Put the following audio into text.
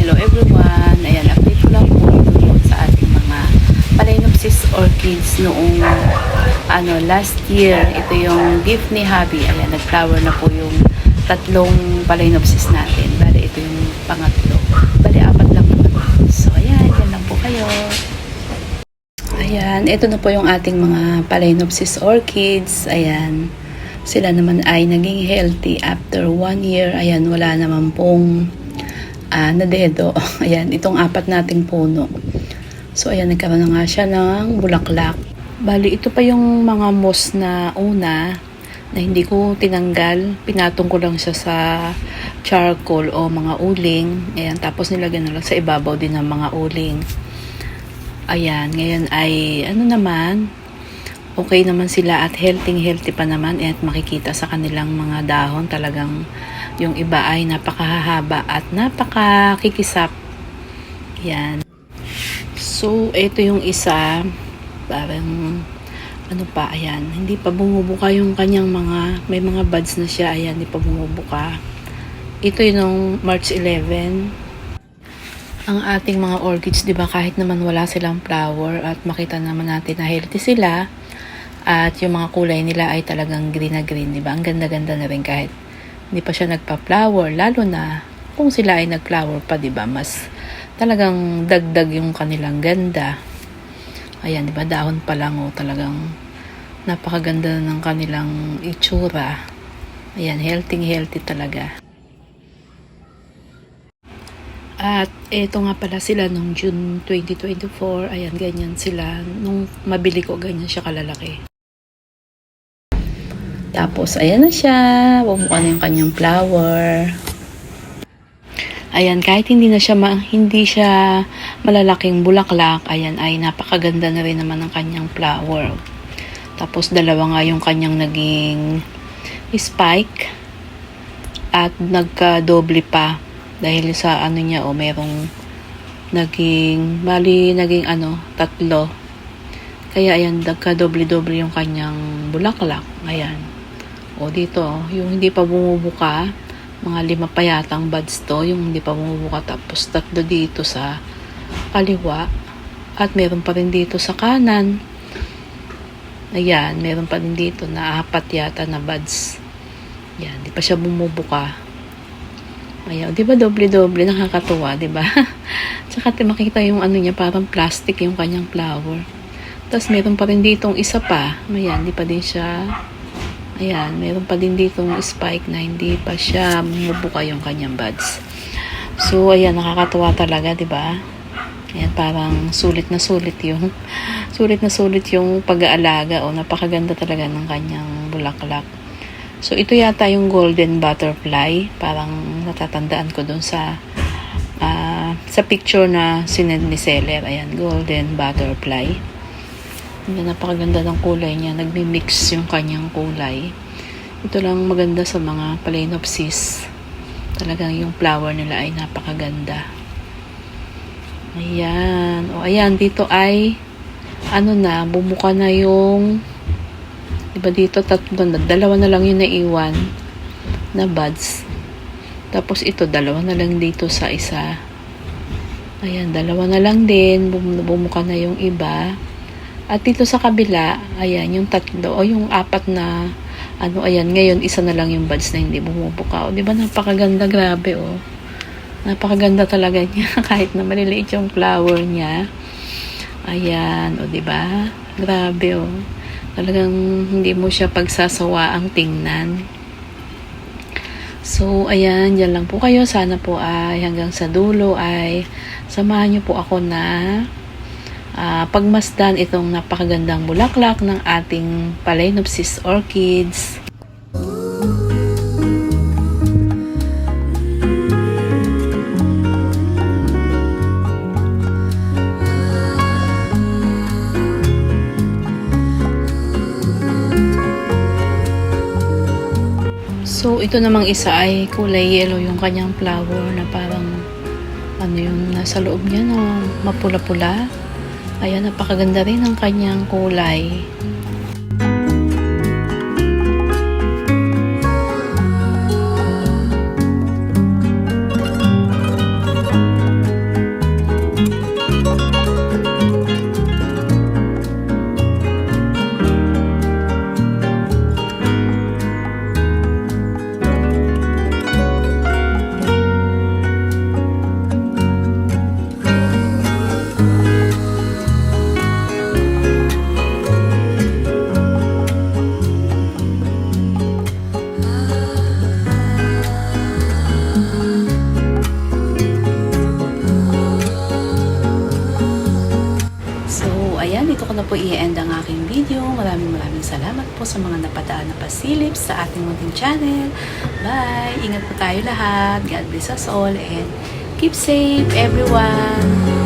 Hello everyone. Ayan, update ko lang po tungkol sa ating mga Phalaenopsis orchids noong last year. Ito yung gift ni Hubby. Ayan, nag-flower na po yung tatlong Phalaenopsis natin. Bale, ito yung pangatlo. Bale, apat lang po. So, ayan, yan lang po kayo. Ayan, ito na po yung ating mga Phalaenopsis orchids. Ayan, sila naman ay naging healthy after 1 year. Ayan, wala naman pong na dedo. Ayan, itong apat nating puno. So, ayan, nagkaroon na nga siya ng bulaklak. Bali, ito pa yung mga moss na una na hindi ko tinanggal. Pinatong ko lang siya sa charcoal o mga uling. Ayan, tapos nilagyan na lang sa ibabaw din ng mga uling. Ayan, ngayon ay naman, okay naman sila at healthy pa naman at makikita sa kanilang mga dahon talagang yung iba ay napakahaba at napakakikisap. Yan. So, ito yung isa. Parang, ayan. Hindi pa bumubuka yung kanyang may mga buds na siya. Ayan, hindi pa bumubuka. Ito yung March 11. Ang ating mga orchids, di ba, kahit naman wala silang flower at makita naman natin na healthy sila at yung mga kulay nila ay talagang green na green, di ba? Ang ganda-ganda na rin kahit hindi pa siya nagpa-flower, lalo na kung sila ay nag-flower pa, di ba? Mas talagang dagdag yung kanilang ganda. Ayan, di ba? Dahon pa lang, talagang napakaganda ng kanilang itsura. Ayan, healthy talaga. At ito nga pala sila nung June 2024. Ayan, ganyan sila. Nung mabili ko, ganyan siya kalalaki. Tapos, ayan na siya. Bumukha na yung kanyang flower. Ayan, kahit hindi siya malalaking bulaklak, ayan, ay napakaganda na rin naman ng kanyang flower. Tapos, dalawa nga yung kanyang naging spike. At nagka-doble pa. Dahil sa niya, merong naging tatlo. Kaya, ayan, nagka-doble-doble yung kanyang bulaklak. Ayan. Dito, yung hindi pa bumubuka, mga 5 pa yatang buds to, yung hindi pa bumubuka, tapos 3 dito sa kaliwa, at meron pa rin dito sa kanan. Ayan, meron pa rin dito na 4 yata na buds. Ayan, hindi pa siya bumubuka. Ayan, di ba doble-doble, nakakatuwa, di ba? Tsaka makita yung niya, parang plastic yung kanyang flower. Tapos meron pa rin ditong isa pa. Ayan, di pa din siya. Ayan, meron pa din ditong spike na hindi pa siya bumubuka yung kanyang buds. So, ayan, nakakatuwa talaga, di ba? Ayan, parang sulit na sulit yung pag-aalaga napakaganda talaga ng kanyang bulaklak. So, ito yata yung golden butterfly. Parang natatandaan ko dun sa picture na sinend ni seller. Ayan, golden butterfly. Napakaganda ng kulay niya. Nagmi-mix yung kanyang kulay. Ito lang maganda sa mga Phalaenopsis. Talagang yung flower nila ay napakaganda. Ayan. Ayan, dito ay bumuka na yung diba dito 2 na lang yung naiwan na buds. Tapos ito 2 na lang dito sa isa. Ayan, 2 na lang din. Bumuka na yung iba. At dito sa kabila, ayan, yung 3 yung 4 na ayan, ngayon isa na lang yung buds na hindi bumubuka. Di ba napakaganda, grabe Napakaganda talaga niya kahit na maliliit yung flower niya. Ayan, di ba? Grabe Talagang hindi mo siya pagsasawaang tingnan. So, ayan, dyan lang po kayo. Sana po ay hanggang sa dulo ay samahan niyo po ako na pagmasdan itong napakagandang bulaklak ng ating Phalaenopsis orchids. So, ito namang isa ay kulay yellow yung kanyang flower na parang yung nasa loob niya na mapula-pula. Ayan, napakaganda rin ang kanyang kulay. po i-end ang aking video. Maraming salamat po sa mga napadaan na pasilip sa ating munting channel. Bye! Ingat po tayo lahat. God bless us all and keep safe everyone!